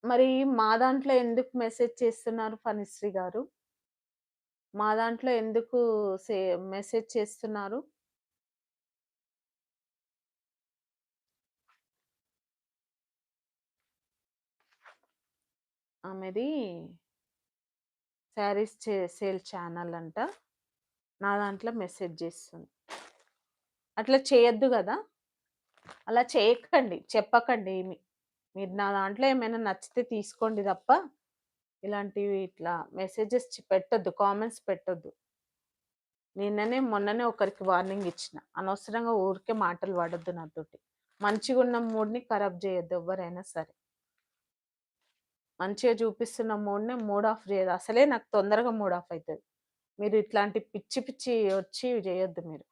మరి మా దాంట్లో ఎందుకు మెసేజ్ చేస్తున్నారు ఫణిశ్రీ గారు? మా దాంట్లో ఎందుకు సే మెసేజ్ చేస్తున్నారు? ఆమెది శారీస్ సేల్ ఛానల్ అంట. నా దాంట్లో మెసేజ్ చేస్తుంది. అట్లా చేయొద్దు గదా! అలా చేయకండి. చెప్పకండి ఏమి. మీరు నా దాంట్లో ఏమైనా నచ్చితే తీసుకోండి తప్ప, ఇలాంటివి ఇట్లా మెసేజెస్ పెట్టొద్దు. కామెంట్స్ పెట్టొద్దు. మొన్ననే ఒకరికి వార్నింగ్ ఇచ్చిన. అనవసరంగా ఊరికే మాటలు పడొద్దు నాతోటి. మంచిగున్న మూడ్‌ని ఖరాబ్ చేయొద్దు ఎవ్వరైనా సరే. మంచిగా చూపిస్తున్న మూడ్‌ని మూడ్ ఆఫ్ చేయదు. అసలే నాకు తొందరగా మూడ్ ఆఫ్ అయితది. మీరు ఇట్లాంటి పిచ్చి పిచ్చి వచ్చి చేయొద్దు మీరు.